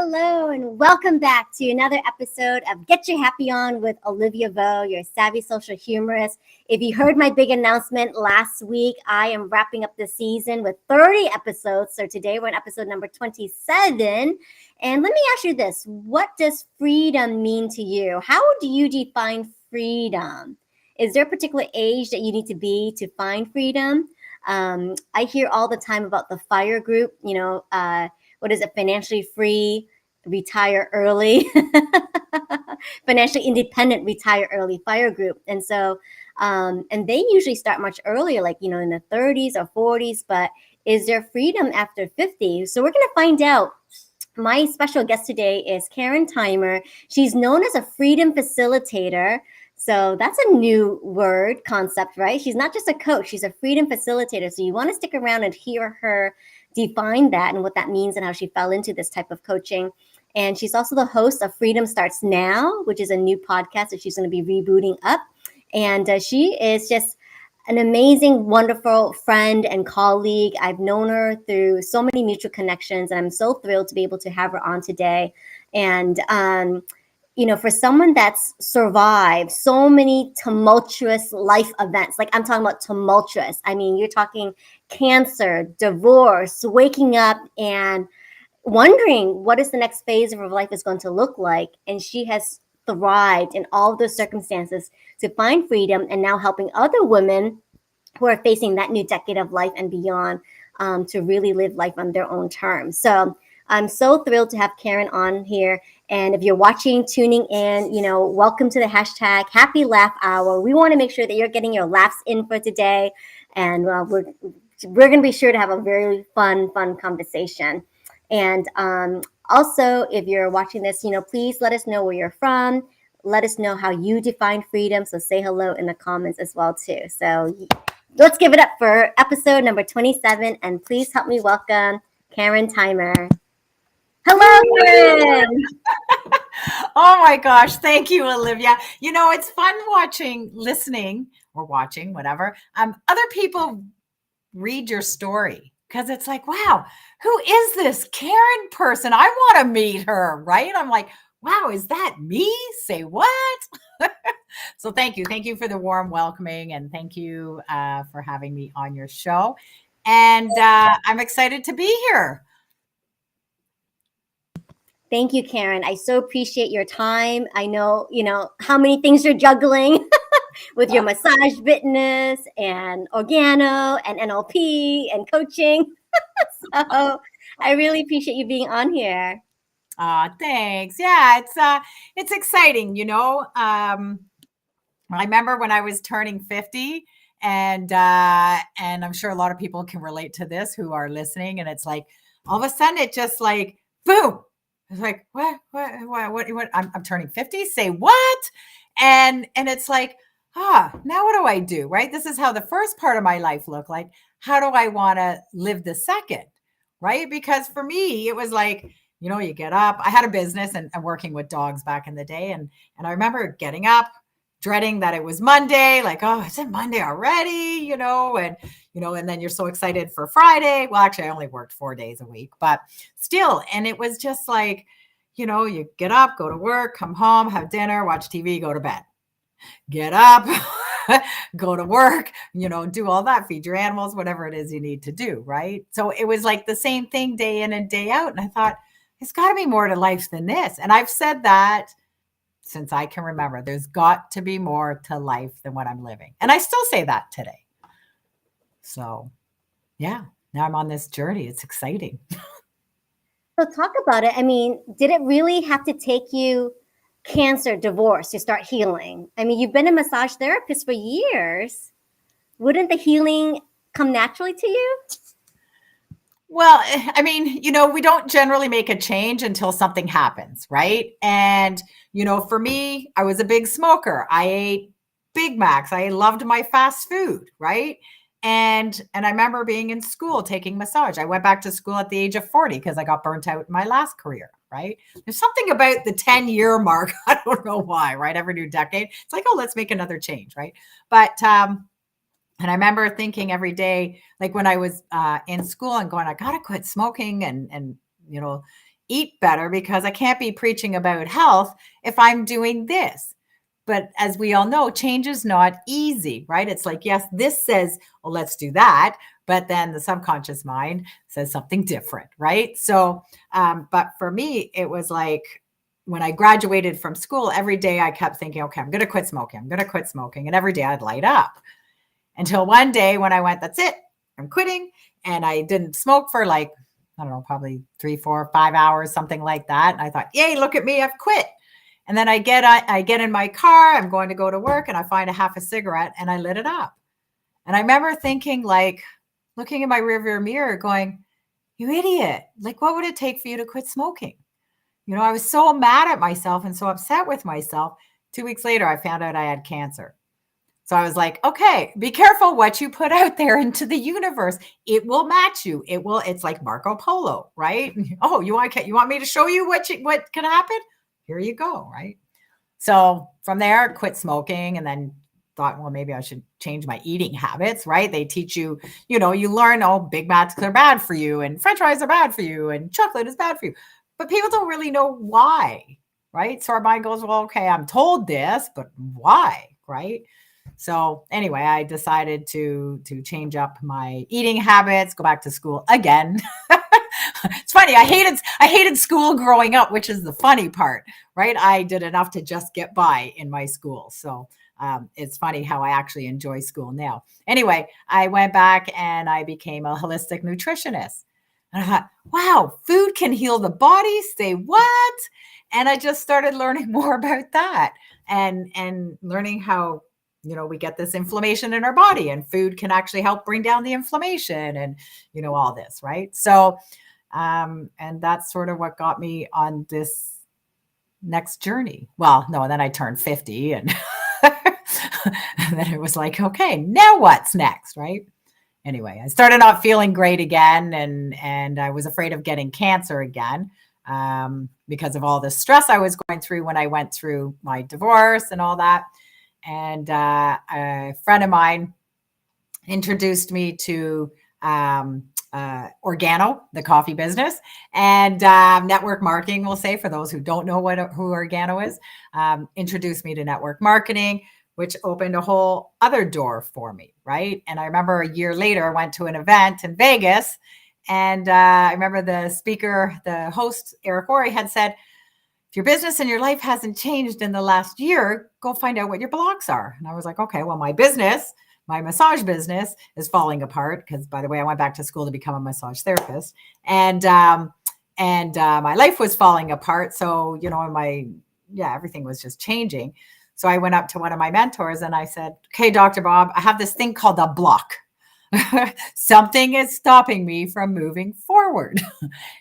Hello, and welcome back to another episode of Get Your Happy On with Olivia Vo, your savvy social humorist. If you heard my big announcement last week, I am wrapping up the season with 30 episodes. So today we're on episode number 27. And let me ask you this. What does freedom mean to you? How do you define freedom? Is there a particular age that you need to be to find freedom? I hear all the time about the FIRE group, what is it? Financially free, retire early, financially independent, retire early, FIRE group. And so, and they usually start much earlier, like, in the 30s or 40s, but is there freedom after 50? So we're going to find out. My special guest today is Karen Theimer. She's known as a freedom facilitator. So that's a new word concept, right? She's not just a coach, she's a freedom facilitator. So you want to stick around and hear her define that and what that means and how she fell into this type of coaching. And she's also the host of Freedom Starts Now, which is a new podcast that she's going to be rebooting up. And she is just an amazing, wonderful friend and colleague. I've known her through so many mutual connections, and I'm so thrilled to be able to have her on today. And, for someone that's survived so many tumultuous life events, like I'm talking about tumultuous. I mean, you're talking cancer, divorce, waking up and wondering what is the next phase of her life is going to look like. And she has thrived in all of those circumstances to find freedom, and now helping other women who are facing that new decade of life and beyond to really live life on their own terms. So I'm so thrilled to have Karen on here. And if you're watching, tuning in, welcome to the hashtag Happy Laugh Hour. We want to make sure that you're getting your laughs in for today. And we're going to be sure to have a very fun conversation. And also, if you're watching this, please let us know where you're from. Let us know how you define freedom. So say hello in the comments as well, too. So let's give it up for episode number 27. And please help me welcome Karen Theimer. Hello, Karen. Oh my gosh. Thank you, Olivia. It's fun listening or watching, whatever. Other people read your story, because it's like, wow, who is this Karen person? I want to meet her, right? I'm like, wow, is that me? Say what? So thank you. Thank you for the warm welcoming, and thank you for having me on your show. And I'm excited to be here. Thank you, Karen. I so appreciate your time. I know, how many things you're juggling with your massage business and organo and NLP and coaching. So I really appreciate you being on here. Thanks. Yeah, it's exciting. I remember when I was turning 50, and I'm sure a lot of people can relate to this who are listening. And it's like, all of a sudden it just like, boom. It's like, what? I'm turning 50. Say what? And it's like, now what do I do? Right? This is how the first part of my life looked like. How do I want to live the second? Right? Because for me, it was like, you get up. I had a business and working with dogs back in the day. And I remember getting up, dreading that it was Monday, like, oh, is it Monday already? And then you're so excited for Friday. Well, actually, I only worked 4 days a week, but still. And it was just like, you get up, go to work, come home, have dinner, watch TV, go to bed. Get up, go to work, do all that, feed your animals, whatever it is you need to do, right? So it was like the same thing day in and day out. And I thought, it's got to be more to life than this. And I've said that since I can remember. There's got to be more to life than what I'm living. And I still say that today. So, yeah, now I'm on this journey. It's exciting. So talk about it. I mean, did it really have to take you cancer, divorce to start healing? I mean, you've been a massage therapist for years. Wouldn't the healing come naturally to you? Well, I mean, we don't generally make a change until something happens, right? And, for me, I was a big smoker. I ate Big Macs. I loved my fast food, right? And I remember being in school taking massage. I went back to school at the age of 40 because I got burnt out in my last career, right? There's something about the 10-year mark. I don't know why, right? Every new decade. It's like, oh, let's make another change, right? But and I remember thinking every day, like when I was in school and going, I got to quit smoking and eat better because I can't be preaching about health if I'm doing this. But as we all know, change is not easy, right? It's like, yes, this says, well, let's do that. But then the subconscious mind says something different, right? So, but for me, it was like when I graduated from school, every day I kept thinking, okay, I'm going to quit smoking. I'm going to quit smoking. And every day I'd light up until one day when I went, that's it, I'm quitting. And I didn't smoke for like, I don't know, probably 3, 4, 5 hours, something like that. And I thought, yay, look at me, I've quit. And then I get in my car, I'm going to go to work, and I find a half a cigarette and I lit it up. And I remember thinking, like, looking in my rearview mirror going, you idiot. Like, what would it take for you to quit smoking? You know, I was so mad at myself and so upset with myself. 2 weeks later, I found out I had cancer. So I was like, okay, be careful what you put out there into the universe. It will match you. It's like Marco Polo, right? Oh, you want me to show you what can happen? Here you go, right? So from there, quit smoking, and then thought, well, maybe I should change my eating habits, right? They teach you, you learn, oh, Big Macs are bad for you, and French fries are bad for you, and chocolate is bad for you. But people don't really know why, right? So our mind goes, well, okay, I'm told this, but why, right? So anyway, I decided to change up my eating habits, go back to school again. It's funny. I hated school growing up, which is the funny part, right? I did enough to just get by in my school. So it's funny how I actually enjoy school now. Anyway, I went back and I became a holistic nutritionist. And I thought, wow, food can heal the body. Say what? And I just started learning more about that and learning how, we get this inflammation in our body, and food can actually help bring down the inflammation and, all this, right? So, and that's sort of what got me on this next journey. Well, no, and then I turned 50 and, and then it was like, okay, now what's next, right? Anyway, I started not feeling great again, and I was afraid of getting cancer again because of all the stress I was going through when I went through my divorce and all that. And a friend of mine introduced me to Organo, the coffee business, and network marketing, we'll say, for those who don't know who Organo is, introduced me to network marketing, which opened a whole other door for me, right? And I remember a year later, I went to an event in Vegas, and I remember the host, Eric Worre, had said, if your business and your life hasn't changed in the last year, go find out what your blocks are. And I was like, okay, well, my massage business is falling apart because, by the way, I went back to school to become a massage therapist, and my life was falling apart. So, everything was just changing. So I went up to one of my mentors and I said, okay, Dr. Bob, I have this thing called a block. Something is stopping me from moving forward.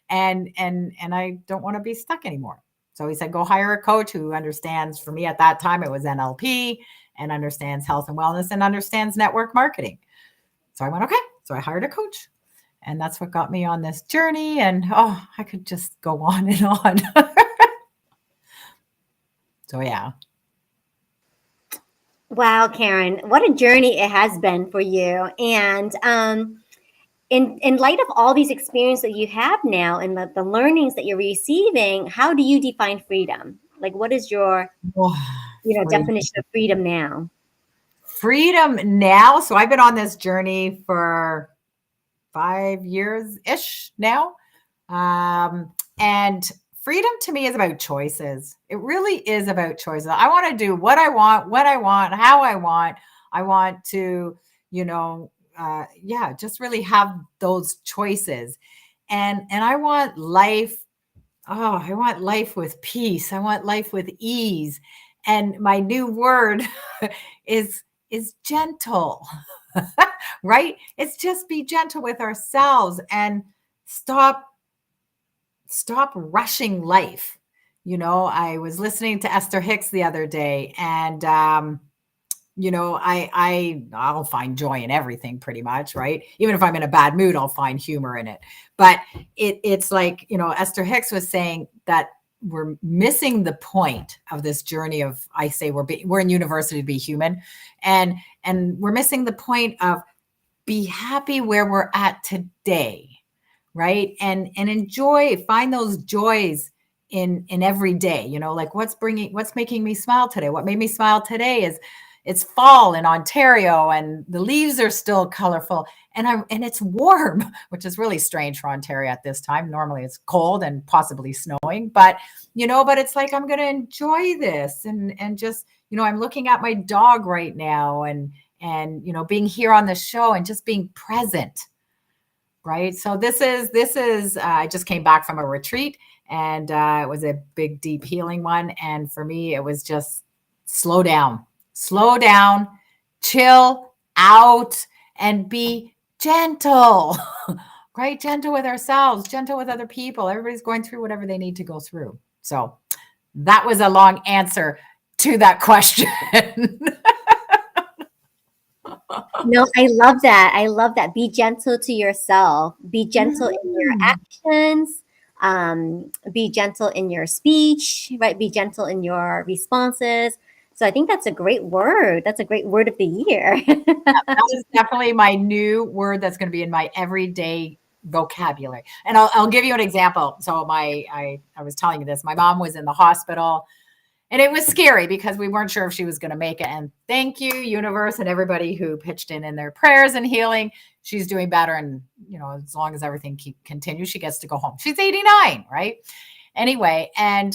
and I don't want to be stuck anymore. So he said, go hire a coach who understands, for me at that time, it was NLP, and understands health and wellness and understands network marketing. So I went, okay. So I hired a coach, and that's what got me on this journey. And I could just go on and on. So yeah. Wow, Karen, what a journey it has been for you. And in light of all these experiences that you have now and the learnings that you're receiving, how do you define freedom? Like, what is your definition of freedom now? Freedom now. So I've been on this journey for 5 years-ish now. And freedom to me is about choices. It really is about choices. I want to do what I want, when I want, how I want. I want to, just really have those choices. And I want life. Oh, I want life with peace. I want life with ease. And my new word is gentle, right? It's just be gentle with ourselves and stop rushing life. I was listening to Esther Hicks the other day, and I'll find joy in everything pretty much, right? Even if I'm in a bad mood, I'll find humor in it. But it's like, Esther Hicks was saying that we're missing the point of this journey of, I say we're in university to be human, and we're missing the point of be happy where we're at today, right? And enjoy, find those joys in every day, like what's making me smile today. What made me smile today is it's fall in Ontario and the leaves are still colorful and it's warm, which is really strange for Ontario at this time. Normally it's cold and possibly snowing, but it's like I'm going to enjoy this and just, I'm looking at my dog right now and being here on the show and just being present. Right. So this is, I just came back from a retreat and it was a big, deep healing one. And for me, it was just slow down, chill out and be gentle, right? Gentle with ourselves, gentle with other people. Everybody's going through whatever they need to go through. So that was a long answer to that question. No, I love that. I love that. Be gentle to yourself. Be gentle in your actions. Be gentle in your speech, right? Be gentle in your responses. So I think that's a great word. That's a great word of the year. That is definitely my new word that's going to be in my everyday vocabulary. And I'll give you an example. So I was telling you this. My mom was in the hospital. And it was scary because we weren't sure if she was going to make it. And thank you, universe, and everybody who pitched in their prayers and healing. She's doing better. And, as long as everything continues, she gets to go home. She's 89, right? Anyway, and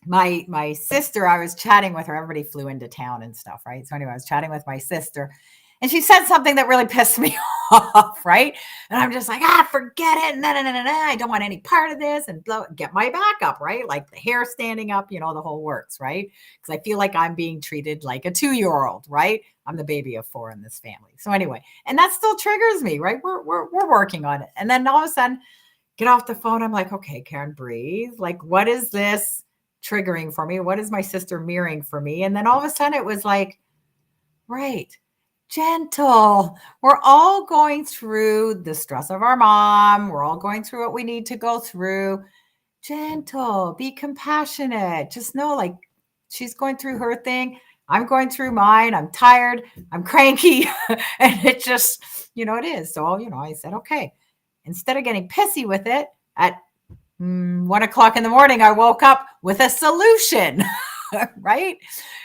my sister, I was chatting with her. Everybody flew into town and stuff, right? So anyway, I was chatting with my sister. And she said something that really pissed me off, right? And I'm just like, forget it. No. I don't want any part of this and get my back up, right? Like the hair standing up, the whole works, right? Because I feel like I'm being treated like a 2-year-old, right? I'm the baby of 4 in this family. So anyway, and that still triggers me, right? We're working on it. And then all of a sudden, get off the phone. I'm like, okay, Karen, breathe. Like, what is this triggering for me? What is my sister mirroring for me? And then all of a sudden it was like, right. Gentle. We're all going through the stress of our mom. We're all going through what we need to go through. Gentle, be compassionate. Just know, like, she's going through her thing. I'm going through mine. I'm tired. I'm cranky. And it just, it is. So, I said, okay, instead of getting pissy with it at 1:00 in the morning, I woke up with a solution. Right?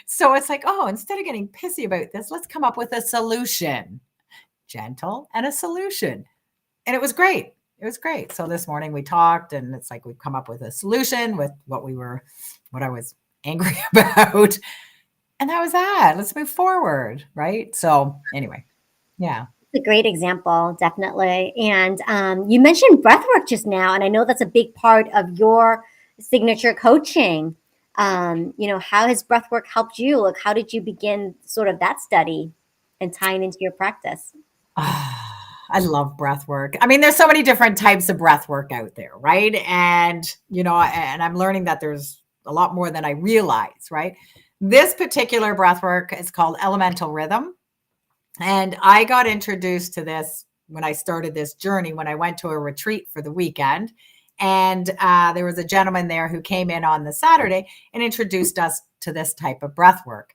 So it's like, instead of getting pissy about this, let's come up with a solution. Gentle and a solution. And it was great. It was great. So this morning we talked and it's like we've come up with a solution with what I was angry about. And that was that. Let's move forward. Right? So anyway, yeah. It's a great example, definitely. And you mentioned breathwork just now, and I know that's a big part of your signature coaching. How has breathwork helped you? Like, how did you begin sort of that study and tying into your practice? I love breath work. I mean, there's so many different types of breath work out there, right? And, and I'm learning that there's a lot more than I realize, right? This particular breath work is called elemental rhythm. And I got introduced to this when I started this journey, when I went to a retreat for the weekend. And there was a gentleman there who came in on the Saturday and introduced us to this type of breath work.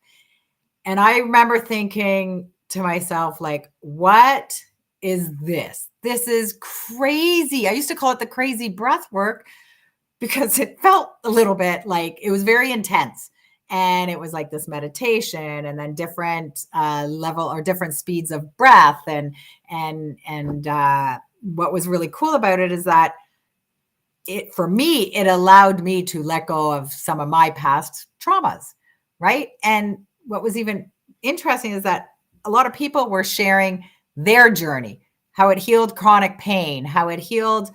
And I remember thinking to myself, like, what is this? This is crazy. I used to call it the crazy breath work because it felt a little bit like it was very intense. And it was like this meditation and then different level or different speeds of breath. And what was really cool about it is that for me, it allowed me to let go of some of my past traumas, right? And what was even interesting is that a lot of people were sharing their journey, how it healed chronic pain, how it healed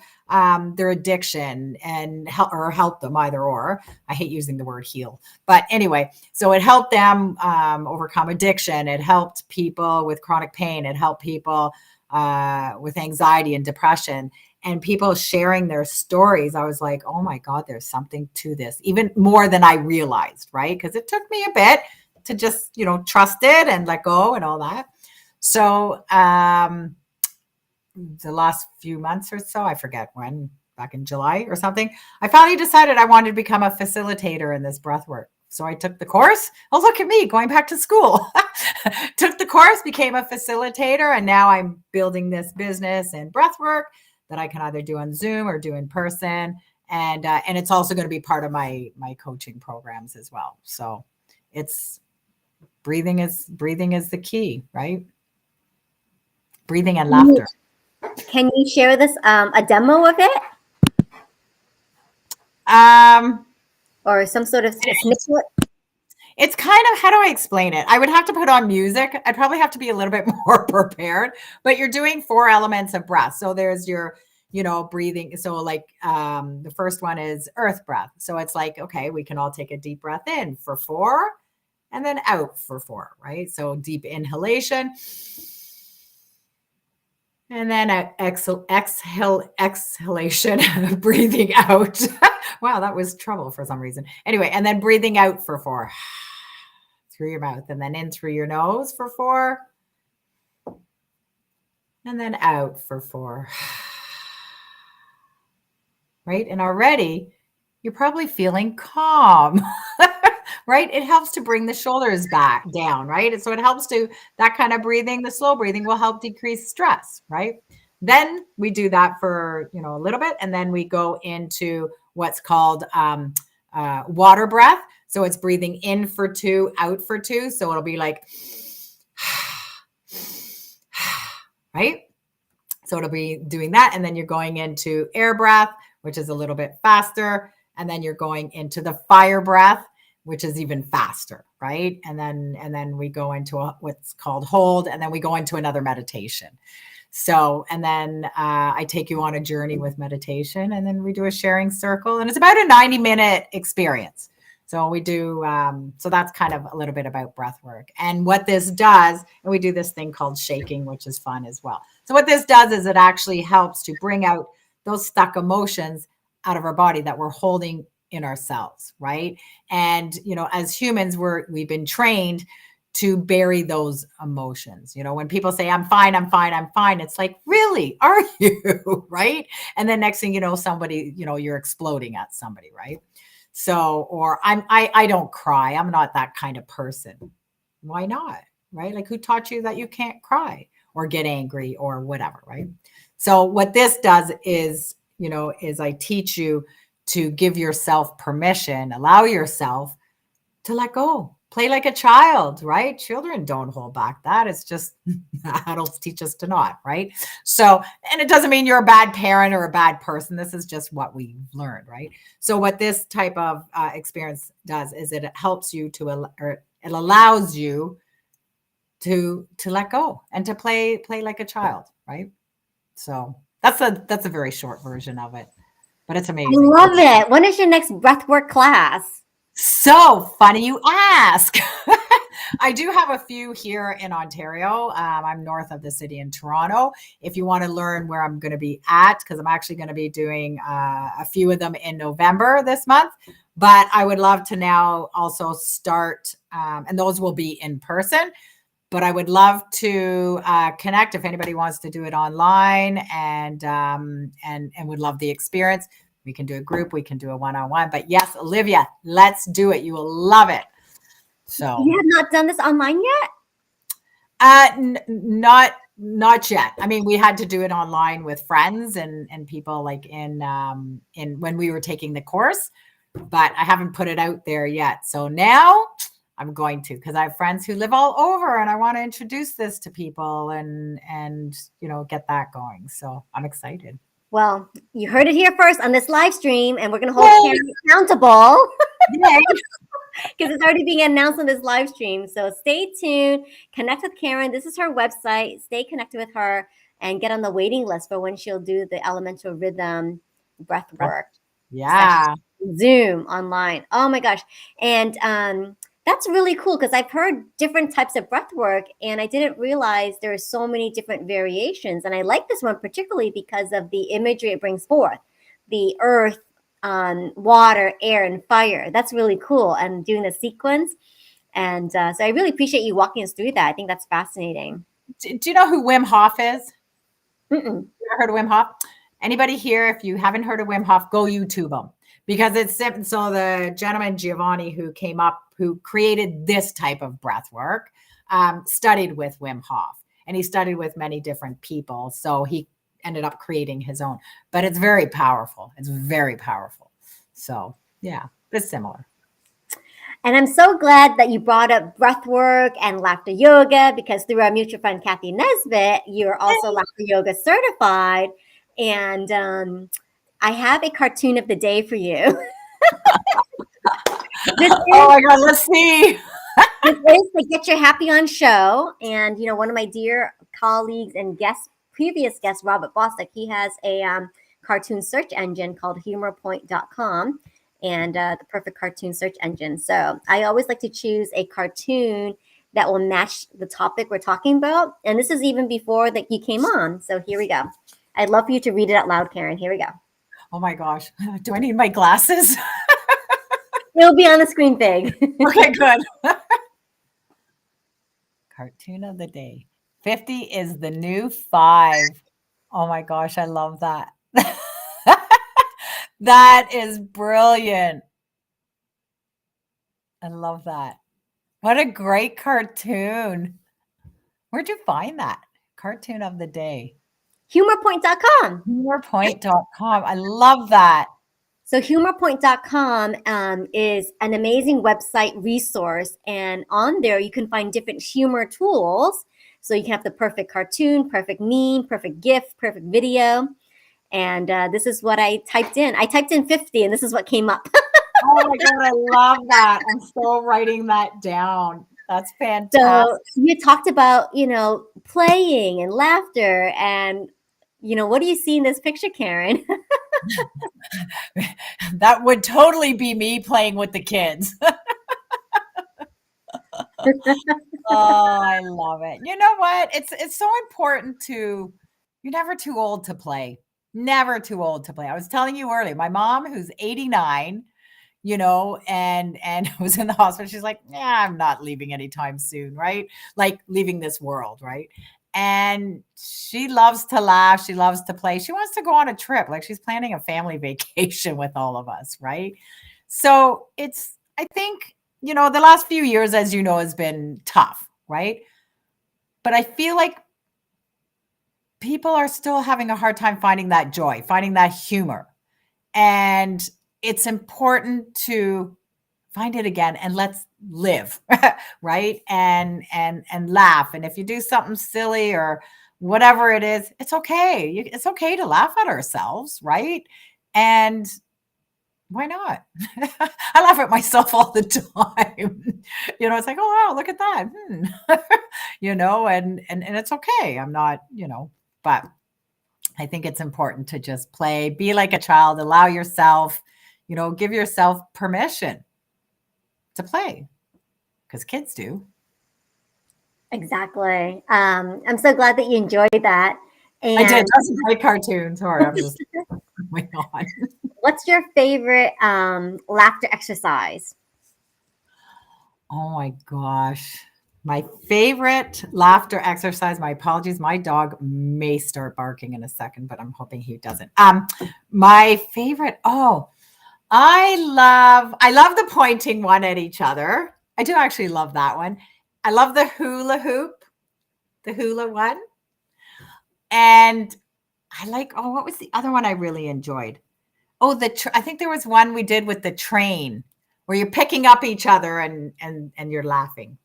their addiction and helped them, either or. I hate using the word heal, but anyway, so it helped them overcome addiction. It helped people with chronic pain. It helped people with anxiety and depression. And people sharing their stories, I was like, oh my God, there's something to this, even more than I realized, right? Because it took me a bit to just, trust it and let go and all that. So the last few months or so, I forget when, back in July or something, I finally decided I wanted to become a facilitator in this breath work. So I took the course. Oh, look at me going back to school. Took the course, became a facilitator, and now I'm building this business in breath work that I can either do on Zoom or do in person. And it's also going to be part of my coaching programs as well. So it's breathing is the key, right? Breathing and laughter. Can you share with us a demo of it? Or some sort of snippet? It's kind of, how do I explain it? I would have to put on music. I'd probably have to be a little bit more prepared, but you're doing 4 elements of breath. So there's your, breathing. So like the first one is earth breath. So it's like, okay, we can all take a deep breath in for 4 and then out for 4, right? So deep inhalation. And then exhalation, breathing out. Wow, that was trouble for some reason. Anyway, and then breathing out for 4 through your mouth, and then in through your nose for 4. And then out for 4. Right? And already you're probably feeling calm. Right? It helps to bring the shoulders back down, right? And so it helps to, that kind of breathing, the slow breathing will help decrease stress, right? Then we do that for, a little bit. And then we go into what's called water breath. So it's breathing in for 2, out for 2. So it'll be like, right? So it'll be doing that. And then you're going into air breath, which is a little bit faster. And then you're going into the fire breath, which is even faster, right? And then we go into what's called hold, and then we go into another meditation. So, and then I take you on a journey with meditation, and then we do a sharing circle, and it's about a 90-minute experience. So we do, so that's kind of a little bit about breath work. And what this does, and we do this thing called shaking, which is fun as well. So what this does is it actually helps to bring out those stuck emotions out of our body that we're holding in ourselves, right? And, as humans, we've been trained to bury those emotions. When people say, I'm fine, I'm fine, I'm fine, it's like, really, are you? Right? And then next thing you know, somebody, you're exploding at somebody, right? So, or I don't cry. I'm not that kind of person. Why not? Right? Like, who taught you that you can't cry or get angry or whatever, right? So what this does is, is I teach you to give yourself permission, allow yourself to let go, play like a child, right? Children don't hold back that. It's just adults teach us to not, right? So, and it doesn't mean you're a bad parent or a bad person. This is just what we've learned, right? So what this type of experience does is it helps you or it allows you to let go and to play like a child, right? So that's a very short version of it. But it's amazing. I love it. When is your next breathwork class? So funny you ask. I do have a few here in Ontario. I'm north of the city in Toronto. If you want to learn where I'm going to be at, because I'm actually going to be doing a few of them in November this month. But I would love to now also start, and those will be in person. But I would love to connect if anybody wants to do it online and would love the experience. We can do a group, we can do a one-on-one. But yes, Olivia, let's do it. You will love it. So you have not done this online yet? Not yet. I mean, we had to do it online with friends and people like in when we were taking the course, but I haven't put it out there yet. So now I'm going to, because I have friends who live all over and I want to introduce this to people and get that going. So I'm excited. Well, you heard it here first on this live stream, and we're going to hold Karen accountable because it's already being announced on this live stream. So stay tuned, connect with Karen. This is her website. Stay connected with her and get on the waiting list for when she'll do the elemental rhythm breath work. Yeah. Zoom online. Oh my gosh. And that's really cool because I've heard different types of breath work and I didn't realize there are so many different variations. And I like this one particularly because of the imagery it brings forth. The earth, water, air, and fire. That's really cool. And doing the sequence. And so I really appreciate you walking us through that. I think that's fascinating. Do you know who Wim Hof is? Mm-mm. You ever heard of Wim Hof? Anybody here, if you haven't heard of Wim Hof, go YouTube him. Because it's so the gentleman Giovanni who created this type of breath work, studied with Wim Hof, and he studied with many different people. So he ended up creating his own. But it's very powerful. It's very powerful. So yeah, it's similar. And I'm so glad that you brought up breath work and laughter yoga, because through our mutual friend, Kathy Nesbitt, you're also laughter yoga certified. And I have a cartoon of the day for you. Oh my God, let's see. This is the Get Your Happy On show. And, one of my dear colleagues and previous guest, Robert Bostic, he has a cartoon search engine called humorpoint.com. And the perfect cartoon search engine. So I always like to choose a cartoon that will match the topic we're talking about. And this is even before that you came on. So here we go. I'd love for you to read it out loud, Karen. Here we go. Oh my gosh. Do I need my glasses? It'll be on the screen big. Okay, good. Cartoon of the day. 50 is the new 5. Oh my gosh, I love that. That is brilliant. I love that. What a great cartoon. Where'd you find that? Cartoon of the day. Humorpoint.com. Humorpoint.com. I love that. So humorpoint.com is an amazing website resource. And on there, you can find different humor tools. So you can have the perfect cartoon, perfect meme, perfect GIF, perfect video. And this is what I typed in. I typed in 50, and this is what came up. Oh my God, I love that. I'm still writing that down. That's fantastic. So you talked about, playing and laughter. And, what do you see in this picture, Karen? That would totally be me playing with the kids. Oh, I love it. You know what? It's so important you're never too old to play. Never too old to play. I was telling you earlier, my mom, who's 89, and was in the hospital. She's like, yeah, I'm not leaving anytime soon, right? Like leaving this world, right? And she loves to laugh. She loves to play. She wants to go on a trip. Like she's planning a family vacation with all of us, right? So I think, the last few years, as you know, has been tough, right? But I feel like people are still having a hard time finding that joy, finding that humor. And it's important to find it again and let's live, right? And laugh. And if you do something silly or whatever it is, it's okay. It's okay to laugh at ourselves, right? And why not? I laugh at myself all the time. It's like, oh wow, look at that. And it's okay. I'm not, but I think it's important to just play, be like a child, allow yourself, give yourself permission to play, because kids do. Exactly. I'm so glad that you enjoyed that. And I did. That's a great cartoon. Sorry, I'm just, oh my God. What's your favorite laughter exercise? Oh my gosh. My favorite laughter exercise, my apologies, my dog may start barking in a second, but I'm hoping he doesn't. My favorite, I love the pointing one at each other. I do actually love that one. I love the hula hoop, the hula one. And I like, what was the other one I really enjoyed? Oh, I think there was one we did with the train where you're picking up each other and you're laughing.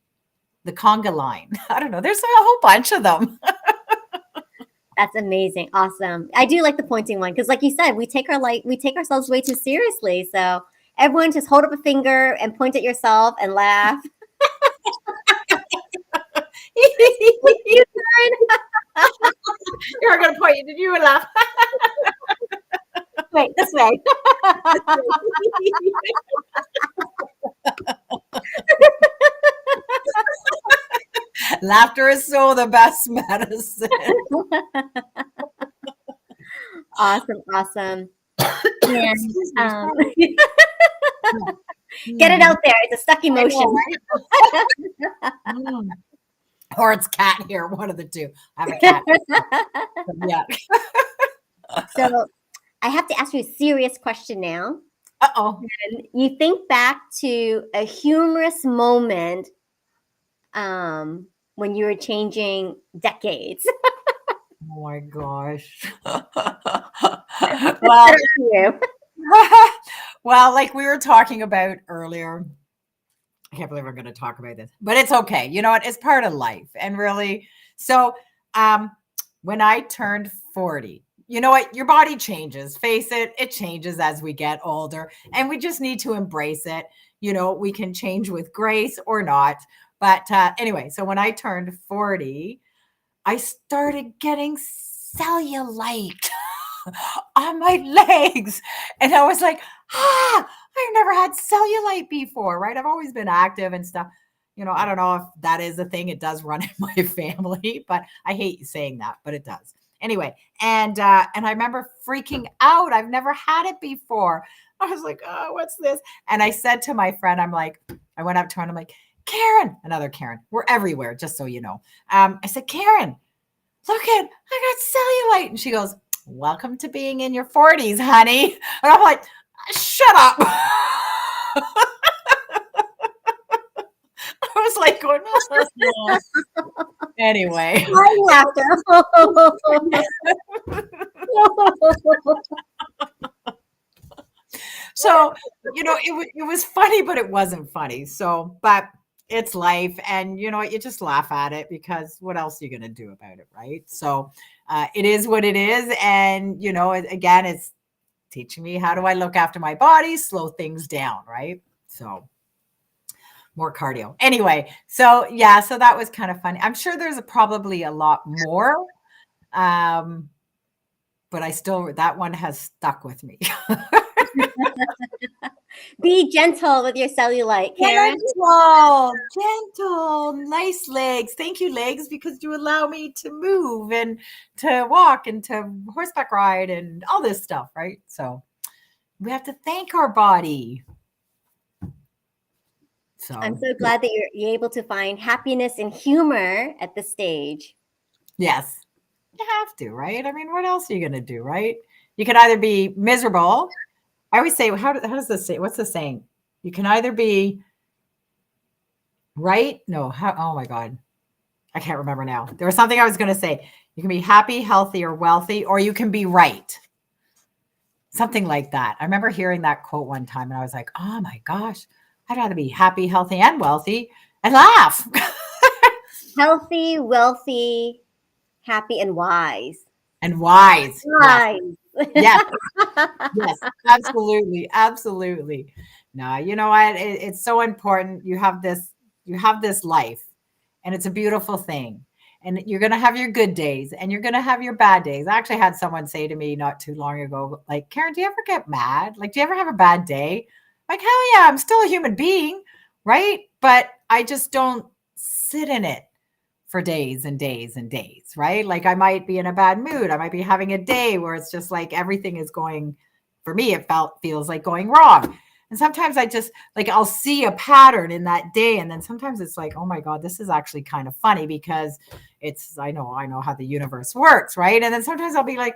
The conga line. I don't know. There's a whole bunch of them. That's amazing. Awesome. I do like the pointing one because, like you said, we take ourselves way too seriously. So everyone just hold up a finger and point at yourself and laugh. You're going to point. Did you laugh? Wait, this way. Laughter is so the best medicine. Awesome. And, get it out there. It's a stuck emotion. Or it's cat hair, one of the two. I have a cat. Yeah. So I have to ask you a serious question now. Uh-oh. And you think back to a humorous moment when you were changing decades. Oh my gosh. Let's Well, put it to you. well, like we were talking about earlier, I can't believe we're going to talk about this, but it's okay. You know what? It's part of life. And really, so um, when I turned 40, you know what? Your body changes. Face it, it changes as we get older, and we just need to embrace it. You know, we can change with grace or not. But anyway, so when I turned 40, I started getting cellulite on my legs. And I was like, I've never had cellulite before, right? I've always been active and stuff. You know, I don't know if that is a thing. It does run in my family, but I hate saying that, but it does. Anyway, and I remember freaking out. I've never had it before. I was like, oh, what's this? And I said to my friend, I'm like, I went up to her and I'm like, Karen, another Karen. We're everywhere, just so you know. I said, Karen, look at, I got cellulite. And she goes, welcome to being in your 40s, honey. And I'm like, shut up. I was like going, anyway. I laughed. So, you know, it was funny, but it wasn't funny. So, but it's life. And you know what? You just laugh at it because what else are you going to do about it? Right. So it is what it is. And, you know, again, it's teaching me how do I look after my body, slow things down. Right. So more cardio. Anyway, so yeah, so that was kind of funny. I'm sure there's probably a lot more. Um, but I still, that one has stuck with me. Be gentle with your cellulite, Karen. Gentle, nice legs. Thank you, legs, because you allow me to move and to walk and to horseback ride and all this stuff, right? So we have to thank our body. So I'm so glad that you're able to find happiness and humor at this stage. yes, you have to, right? I mean, what else are you going to do, right? You can either be miserable. I always say, how does this say? What's the saying? You can either be right. No, how, oh my God. I can't remember now. There was something I was going to say. You can be happy, healthy, or wealthy, or you can be right. Something like that. I remember hearing that quote one time and I was like, oh my gosh, I'd rather be happy, healthy, and wealthy and laugh. Healthy, wealthy, happy, and wise. And wise. Wise. Yes. Yes. Absolutely. Absolutely. No, you know what? It's so important. You have this life and it's a beautiful thing. And you're going to have your good days and you're going to have your bad days. I actually had someone say to me not too long ago, like, Karen, do you ever get mad? Like, do you ever have a bad day? Like, hell yeah, I'm still a human being, right? But I just don't sit in it for days and days and days, right? Like I might be in a bad mood. I might be having a day where it's just like everything is going, for me, feels like going wrong. And sometimes I just like I'll see a pattern in that day. And then sometimes it's like, oh my God, this is actually kind of funny because I know how the universe works, right? And then sometimes I'll be like,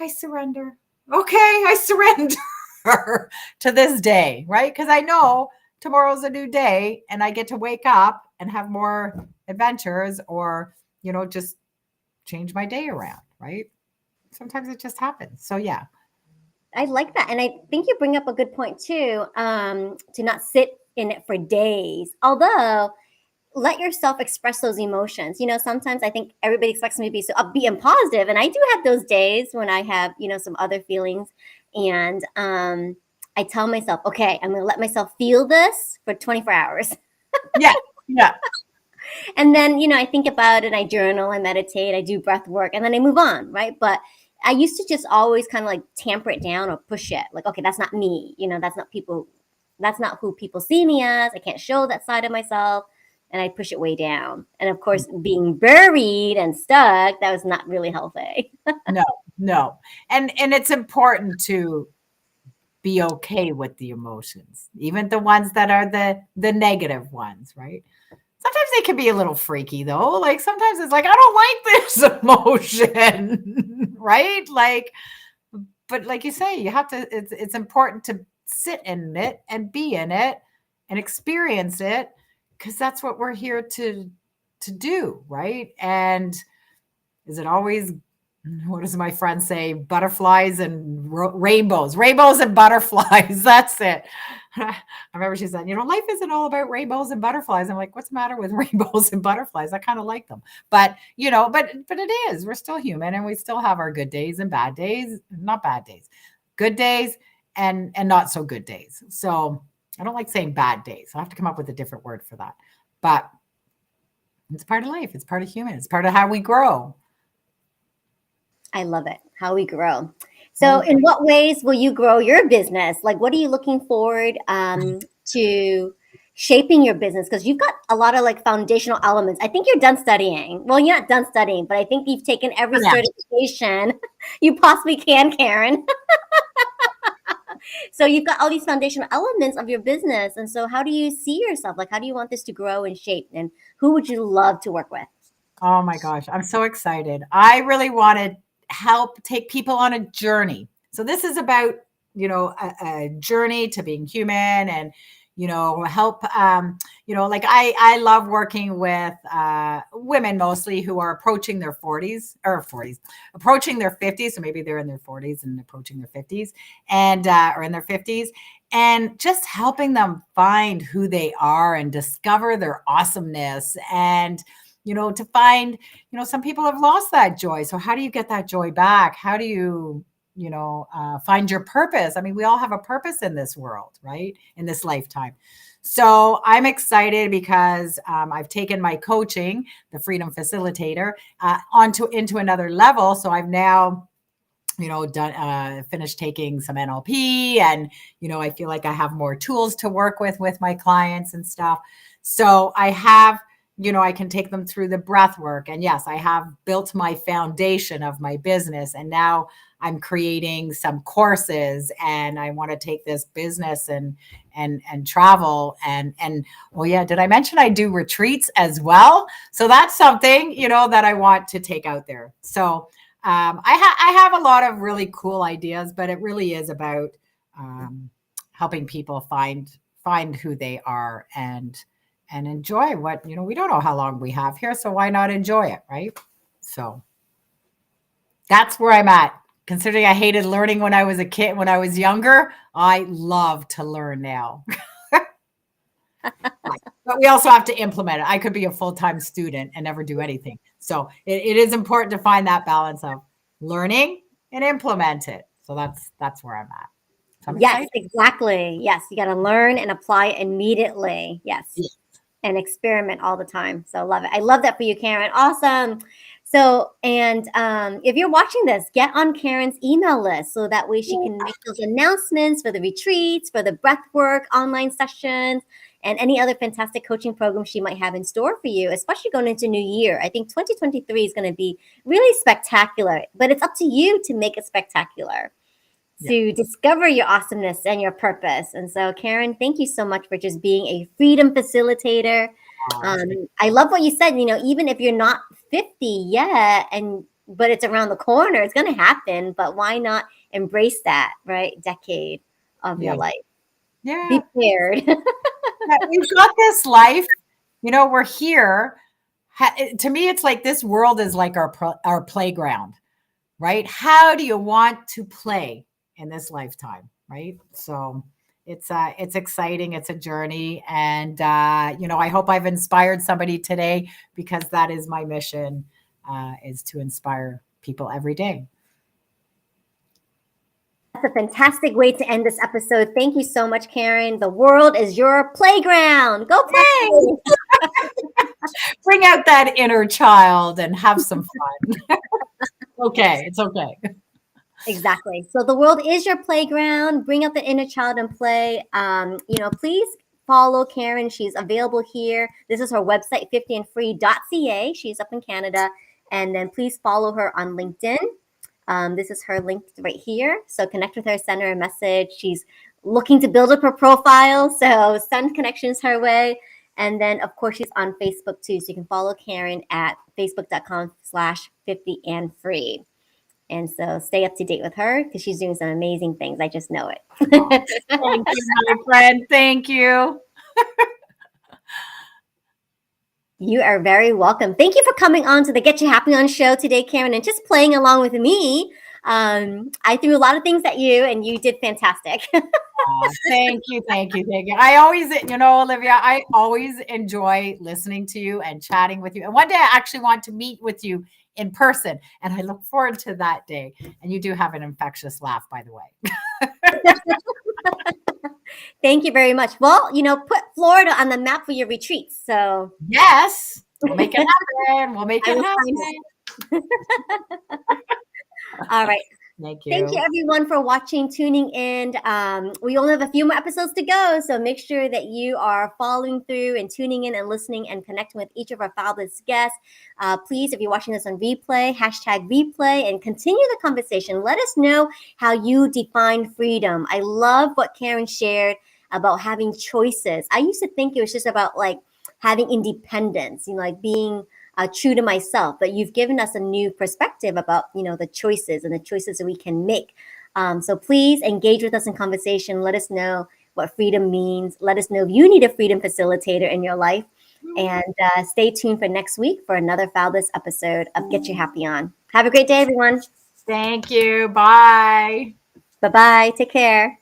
I surrender. Okay, I surrender to this day, right? Because I know tomorrow's a new day and I get to wake up and have more adventures or, you know, just change my day around, right? Sometimes it just happens. So yeah. I like that. And I think you bring up a good point too, to not sit in it for days. Although, let yourself express those emotions. You know, sometimes I think everybody expects me to be so upbeat and positive, and I do have those days when I have, you know, some other feelings. And I tell myself, okay, I'm going to let myself feel this for 24 hours. Yeah. Yeah. And then, you know, I think about it, I journal, I meditate, I do breath work, and then I move on, right? But I used to just always kind of like tamper it down or push it. Like, okay, that's not me. You know, that's not who people see me as. I can't show that side of myself. And I push it way down. And of course, being buried and stuck, that was not really healthy. No. And it's important to be okay with the emotions, even the ones that are the negative ones, right? Sometimes they can be a little freaky though. Like sometimes it's like, I don't like this emotion, right? Like, but like you say, you have to, it's important to sit in it and be in it and experience it because that's what we're here to do, right? And is it always what does my friend say? Butterflies and rainbows, rainbows and butterflies. That's it. I remember she said, life isn't all about rainbows and butterflies. I'm like, what's the matter with rainbows and butterflies? I kind of like them, but but it is, we're still human and we still have our good days and bad days, not bad days, good days and not so good days. So I don't like saying bad days. I have to come up with a different word for that, but it's part of life. It's part of human. It's part of how we grow. I love it. How we grow. So in what ways will you grow your business? Like, what are you looking forward to shaping your business? Because you've got a lot of like foundational elements. I think you're done studying. Well, you're not done studying, but I think you've taken every certification you possibly can, Karen. So you've got all these foundational elements of your business. And so how do you see yourself? Like, how do you want this to grow and shape? And who would you love to work with? Oh my gosh, I'm so excited. I really want to help take people on a journey. So this is about, a journey to being human and, help, like I love working with women mostly who are approaching their 40s, approaching their 50s. So maybe they're in their 40s and approaching their 50s and, or in their 50s, and just helping them find who they are and discover their awesomeness and, to find, some people have lost that joy. So how do you get that joy back? How do you, find your purpose? I mean, we all have a purpose in this world, right? In this lifetime. So I'm excited because I've taken my coaching, the Freedom Facilitator, into another level. So I've now done finished taking some NLP, and I feel like I have more tools to work with my clients and stuff. So I have, I can take them through the breath work. And yes, I have built my foundation of my business, and now I'm creating some courses, and I want to take this business and travel and oh yeah, did I mention I do retreats as well? So that's something, that I want to take out there. So I have a lot of really cool ideas, but it really is about helping people find who they are and enjoy what, we don't know how long we have here. So why not enjoy it? Right. So that's where I'm at. Considering I hated learning when I was a kid, when I was younger, I love to learn now. But we also have to implement it. I could be a full-time student and never do anything. So it is important to find that balance of learning and implement it. So that's where I'm at. So yes, exactly. Yes, you got to learn and apply immediately. Yes. And experiment all the time. So love it. I love that for you, Karen. Awesome. So, and if you're watching this, get on Karen's email list so that way she can make those announcements for the retreats, for the breathwork online sessions, and any other fantastic coaching programs she might have in store for you, especially going into New Year. I think 2023 is going to be really spectacular, but it's up to you to make it spectacular, to discover your awesomeness and your purpose. And so, Karen, thank you so much for just being a freedom facilitator. I love what you said, even if you're not 50 yet, but it's around the corner, it's going to happen. But why not embrace that, right? Decade of your life. Yeah. Be prepared. We've got this life, we're here. To me, it's like this world is like our playground, right? How do you want to play in this lifetime, right? So it's exciting. It's a journey. And, I hope I've inspired somebody today, because that is my mission, is to inspire people every day. That's a fantastic way to end this episode. Thank you so much, Karen. The world is your playground. Go play. Bring out that inner child and have some fun. Okay. It's okay. Exactly. So the world is your playground. Bring out the inner child and play. Please follow Karen. She's available here. This is her website, 50andfree.ca. She's up in Canada. And then please follow her on LinkedIn. This is her link right here. So connect with her, send her a message. She's looking to build up her profile. So send connections her way. And then, of course, she's on Facebook too. So you can follow Karen at facebook.com/50andfree. And so stay up to date with her, because she's doing some amazing things. I just know it. Thank you, my friend. Thank you. You are very welcome. Thank you for coming on to the Get You Happy On show today, Karen, and just playing along with me. I threw a lot of things at you, and you did fantastic. Thank you, thank you, thank you. I always, Olivia, I always enjoy listening to you and chatting with you. And one day I actually want to meet with you in person, and I look forward to that day. And you do have an infectious laugh, by the way. Thank you very much. Well, put Florida on the map for your retreats. So yes, we'll make it happen. We'll make it happen. All right. Thank you. Thank you, everyone, for watching, tuning in. We only have a few more episodes to go, so make sure that you are following through and tuning in and listening and connecting with each of our fabulous guests. Please, if you're watching this on replay, #replay and continue the conversation. Let us know how you define freedom. I love what Karen shared about having choices. I used to think it was just about like having independence, like being true to myself, but you've given us a new perspective about the choices and the choices that we can make. So please engage with us in conversation. Let us know what freedom means. Let us know if you need a freedom facilitator in your life, and stay tuned for next week for another fabulous episode of Get You Happy On. Have a great day, everyone. Thank you. Bye. Bye-bye. Take care.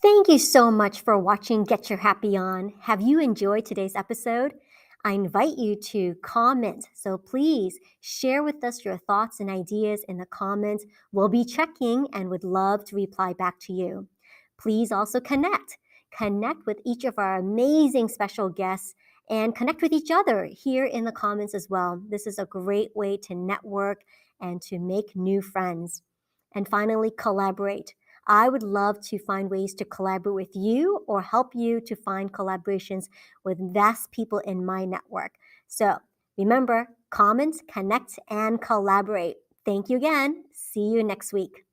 Thank you so much for watching Get Your Happy On. Have you enjoyed today's episode? I invite you to comment. So please share with us your thoughts and ideas in the comments. We'll be checking and would love to reply back to you. Please also connect. Connect with each of our amazing special guests and connect with each other here in the comments as well. This is a great way to network and to make new friends. And finally, collaborate. I would love to find ways to collaborate with you or help you to find collaborations with vast people in my network. So remember, comment, connect, and collaborate. Thank you again. See you next week.